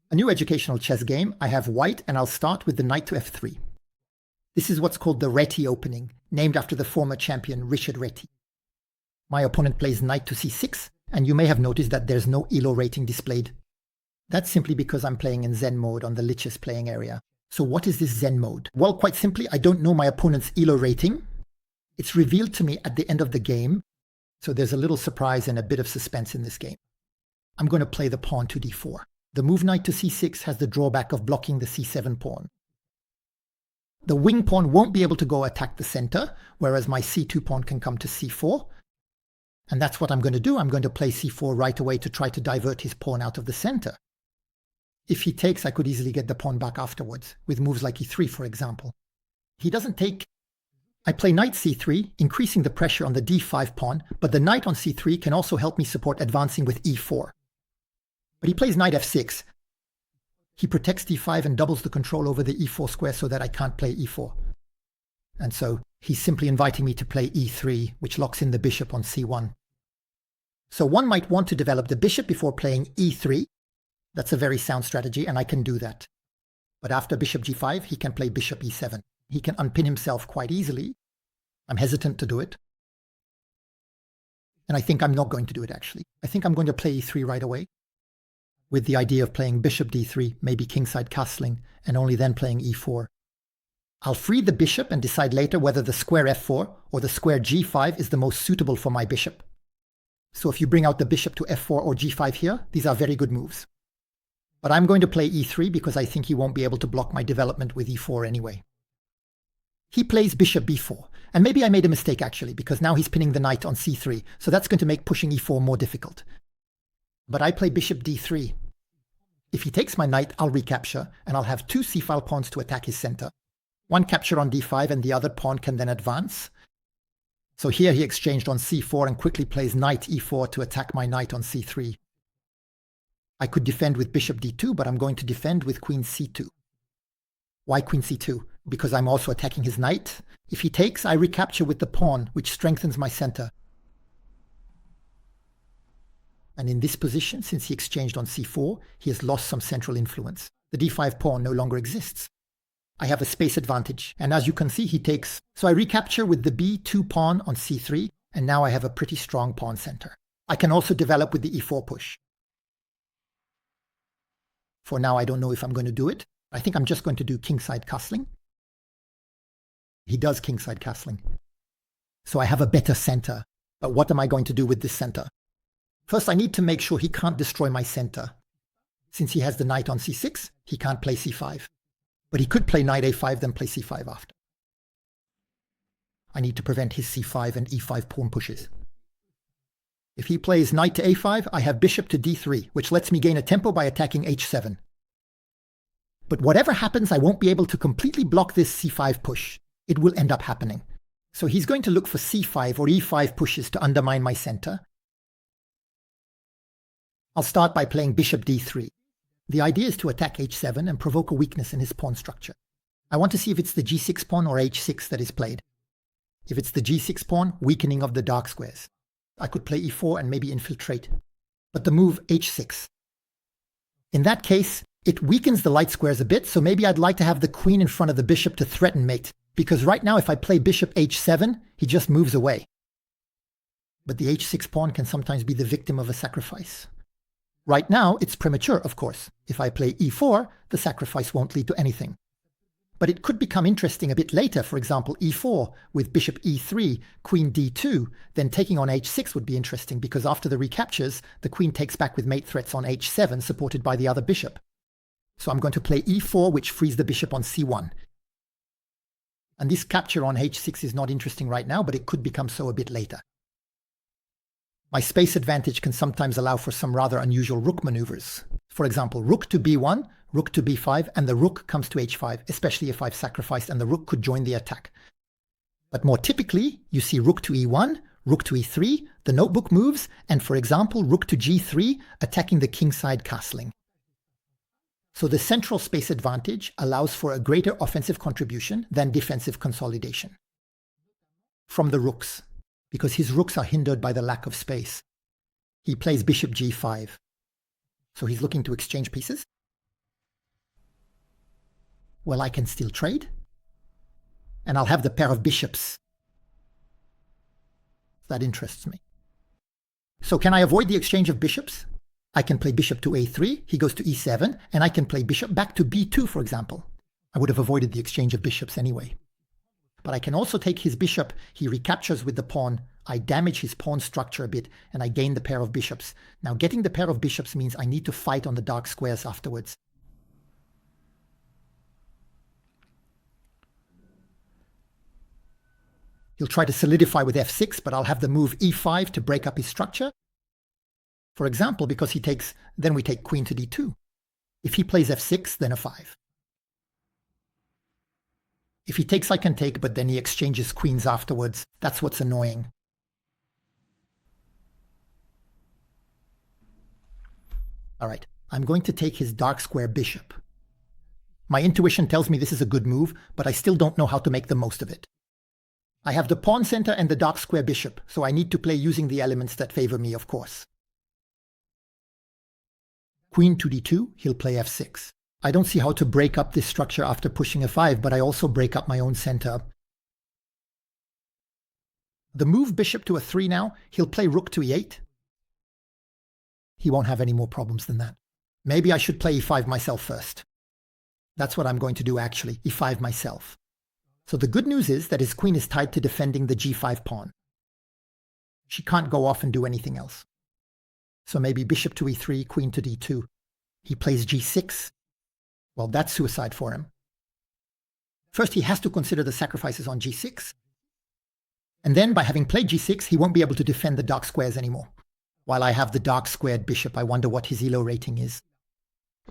A new educational chess game. I have white and I'll start with the knight to f3. This is what's called the Reti opening, named after the former champion Richard Reti. My opponent plays knight to c6, and you may have noticed that there's no ELO rating displayed. That's simply because I'm playing in Zen mode on the Lichess playing area. So what is this Zen mode? Well, quite simply, I don't know my opponent's ELO rating. It's revealed to me at the end of the game, so there's a little surprise and a bit of suspense in this game. I'm going to play the pawn to d4. The move knight to c6 has the drawback of blocking the c7 pawn. The wing pawn won't be able to go attack the center, whereas my c2 pawn can come to c4. And that's what I'm going to do. I'm going to play c4 right away to try to divert his pawn out of the center. If he takes, I could easily get the pawn back afterwards, with moves like e3, for example. He doesn't take. I play knight c3, increasing the pressure on the d5 pawn, but the knight on c3 can also help me support advancing with e4. But he plays knight f6. He protects d5 and doubles the control over the e4 square so that I can't play e4. And so he's simply inviting me to play e3, which locks in the bishop on c1. So one might want to develop the bishop before playing e3. That's a very sound strategy, and I can do that. But after bishop g5, he can play bishop e7. He can unpin himself quite easily. I'm hesitant to do it. And I think I'm not going to do it, actually. I think I'm going to play e3 right away, with the idea of playing bishop d3, maybe kingside castling, and only then playing e4. I'll free the bishop and decide later whether the square f4 or the square g5 is the most suitable for my bishop. So if you bring out the bishop to f4 or g5 here, these are very good moves. But I'm going to play e3 because I think he won't be able to block my development with e4 anyway. He plays bishop b4, and maybe I made a mistake actually, because now he's pinning the knight on c3, so that's going to make pushing e4 more difficult. But I play bishop d3. If he takes my knight, I'll recapture, and I'll have two c-file pawns to attack his center. One capture on d5, and the other pawn can then advance. So here he exchanged on c4 and quickly plays knight e4 to attack my knight on c3. I could defend with bishop d2, but I'm going to defend with queen c2. Why queen c2? Because I'm also attacking his knight. If he takes, I recapture with the pawn, which strengthens my center. And in this position, since he exchanged on c4, he has lost some central influence. The d5 pawn no longer exists. I have a space advantage, and as you can see, he takes. So I recapture with the b2 pawn on c3, and now I have a pretty strong pawn center. I can also develop with the e4 push. For now, I don't know if I'm going to do it. I think I'm just going to do kingside castling. He does kingside castling. So I have a better center. But what am I going to do with this center? First, I need to make sure he can't destroy my center. Since he has the knight on c6, he can't play c5. But he could play knight a5, then play c5 after. I need to prevent his c5 and e5 pawn pushes. If he plays knight to a5, I have bishop to d3, which lets me gain a tempo by attacking h7. But whatever happens, I won't be able to completely block this c5 push. It will end up happening. So he's going to look for c5 or e5 pushes to undermine my center. I'll start by playing bishop d3. The idea is to attack h7 and provoke a weakness in his pawn structure. I want to see if it's the g6 pawn or h6 that is played. If it's the g6 pawn, weakening of the dark squares. I could play e4 and maybe infiltrate. But the move h6. In that case, it weakens the light squares a bit, so maybe I'd like to have the queen in front of the bishop to threaten mate. Because right now if I play bishop h7, he just moves away. But the h6 pawn can sometimes be the victim of a sacrifice. Right now, it's premature, of course. If I play e4, the sacrifice won't lead to anything. But it could become interesting a bit later, for example, e4 with bishop e3, queen d2, then taking on h6 would be interesting because after the recaptures, the queen takes back with mate threats on h7 supported by the other bishop. So I'm going to play e4, which frees the bishop on c1. And this capture on h6 is not interesting right now, but it could become so a bit later. My space advantage can sometimes allow for some rather unusual rook maneuvers. For example, rook to b1, rook to b5, and the rook comes to h5, especially if I've sacrificed and the rook could join the attack. But more typically, you see rook to e1, rook to e3, the notebook moves, and for example, rook to g3, attacking the kingside castling. So the central space advantage allows for a greater offensive contribution than defensive consolidation. From the rooks, because his rooks are hindered by the lack of space. He plays bishop g5. So he's looking to exchange pieces. Well, I can still trade. And I'll have the pair of bishops. That interests me. So can I avoid the exchange of bishops? I can play bishop to a3, he goes to e7, and I can play bishop back to b2, for example. I would have avoided the exchange of bishops anyway. But I can also take his bishop, he recaptures with the pawn, I damage his pawn structure a bit, and I gain the pair of bishops. Now getting the pair of bishops means I need to fight on the dark squares afterwards. He'll try to solidify with f6, but I'll have the move e5 to break up his structure. For example, because he takes, then we take queen to d2. If he plays f6, then f5. If he takes, I can take, but then he exchanges queens afterwards. That's what's annoying. All right, I'm going to take his dark square bishop. My intuition tells me this is a good move, but I still don't know how to make the most of it. I have the pawn center and the dark square bishop, so I need to play using the elements that favor me, of course. Queen to d2, he'll play f6. I don't see how to break up this structure after pushing f5, but I also break up my own center. The move bishop to a3 now, he'll play rook to e8. He won't have any more problems than that. Maybe I should play e5 myself first. That's what I'm going to do actually, e5 myself. So the good news is that his queen is tied to defending the g5 pawn. She can't go off and do anything else. So maybe bishop to e3, queen to d2. He plays g6. Well, that's suicide for him. First, he has to consider the sacrifices on g6. And then, by having played g6, he won't be able to defend the dark squares anymore. While I have the dark squared bishop, I wonder what his elo rating is.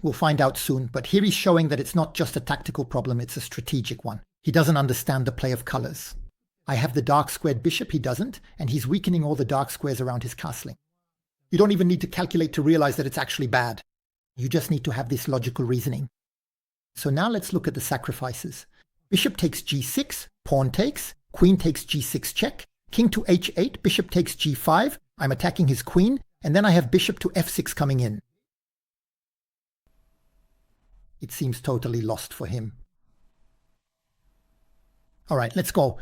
We'll find out soon, but here he's showing that it's not just a tactical problem, it's a strategic one. He doesn't understand the play of colors. I have the dark squared bishop, he doesn't, and he's weakening all the dark squares around his castling. You don't even need to calculate to realize that it's actually bad. You just need to have this logical reasoning. So now let's look at the sacrifices. Bishop takes g6, pawn takes, queen takes g6 check, king to h8, bishop takes g5, I'm attacking his queen, and then I have bishop to f6 coming in. It seems totally lost for him. All right, let's go.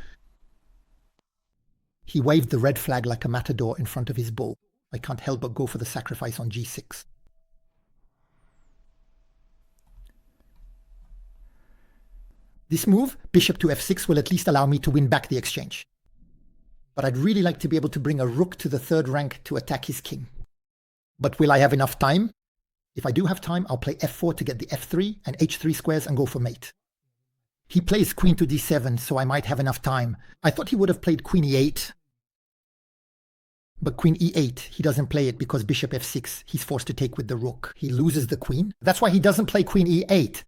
He waved the red flag like a matador in front of his bull. I can't help but go for the sacrifice on g6. This move, bishop to f6, will at least allow me to win back the exchange. But I'd really like to be able to bring a rook to the third rank to attack his king. But will I have enough time? If I do have time, I'll play f4 to get the f3 and h3 squares and go for mate. He plays queen to d7, so I might have enough time. I thought he would have played queen e8. But queen e8, he doesn't play it because bishop f6, he's forced to take with the rook. He loses the queen. That's why he doesn't play queen e8.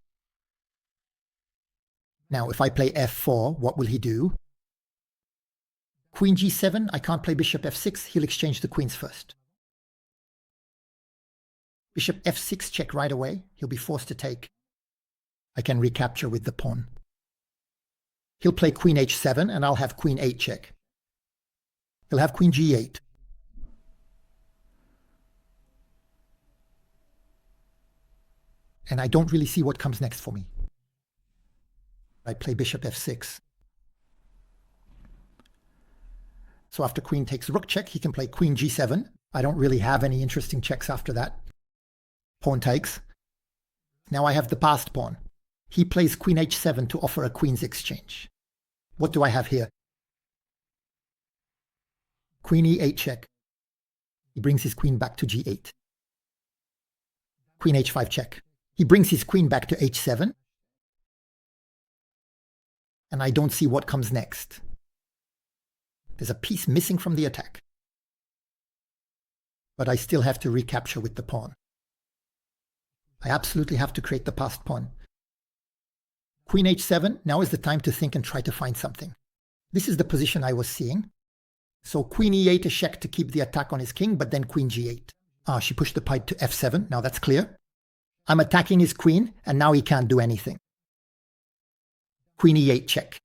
Now, if I play f4, what will he do? Queen g7, I can't play bishop f6, he'll exchange the queens first. Bishop f6 check right away, he'll be forced to take. I can recapture with the pawn. He'll play queen h7 and I'll have queen 8 check. He'll have queen g8. And I don't really see what comes next for me. I play bishop f6. So after queen takes rook check, he can play queen g7. I don't really have any interesting checks after that. Pawn takes. Now I have the passed pawn. He plays queen h7 to offer a queen's exchange. What do I have here? Queen e8 check. He brings his queen back to g8. Queen h5 check. He brings his queen back to h7. And I don't see what comes next. There's a piece missing from the attack. But I still have to recapture with the pawn. I absolutely have to create the passed pawn. Queen h7, now is the time to think and try to find something. This is the position I was seeing. So queen e8 is check to keep the attack on his king, but then queen g8. Ah, she pushed the pipe to f7, now that's clear. I'm attacking his queen, and now he can't do anything. Queen e8 check.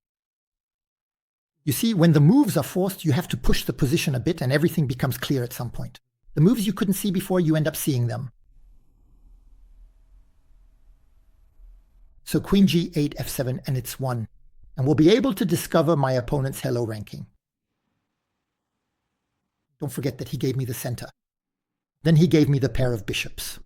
You see, when the moves are forced, you have to push the position a bit and everything becomes clear at some point. The moves you couldn't see before, you end up seeing them. So queen g8, f7, and it's won. And we'll be able to discover my opponent's hello ranking. Don't forget that he gave me the center. Then he gave me the pair of bishops.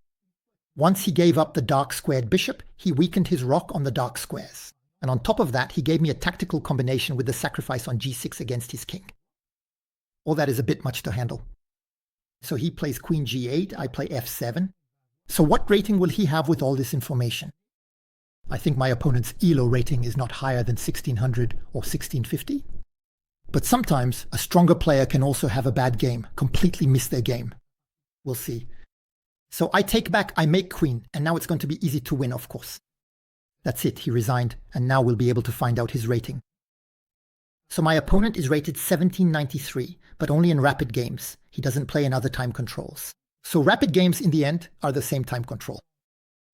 Once he gave up the dark squared bishop, he weakened his rock on the dark squares. And on top of that, he gave me a tactical combination with the sacrifice on g6 against his king. All that is a bit much to handle. So he plays queen g8, I play f7. So what rating will he have with all this information? I think my opponent's ELO rating is not higher than 1600 or 1650. But sometimes a stronger player can also have a bad game, completely miss their game. We'll see. So I take back, I make queen, and now it's going to be easy to win, of course. That's it, he resigned, and now we'll be able to find out his rating. So my opponent is rated 1793, but only in rapid games. He doesn't play in other time controls. So rapid games in the end are the same time control.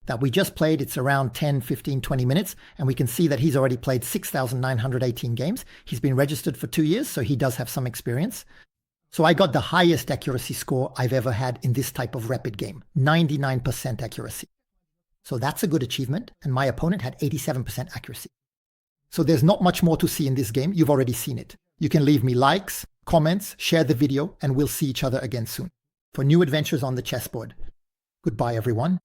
That we just played, it's around 10, 15, 20 minutes, and we can see that he's already played 6,918 games. He's been registered for 2 years, so he does have some experience. So I got the highest accuracy score I've ever had in this type of rapid game, 99% accuracy. So that's a good achievement, and my opponent had 87% accuracy. So there's not much more to see in this game, you've already seen it. You can leave me likes, comments, share the video, and we'll see each other again soon for new adventures on the chessboard. Goodbye everyone.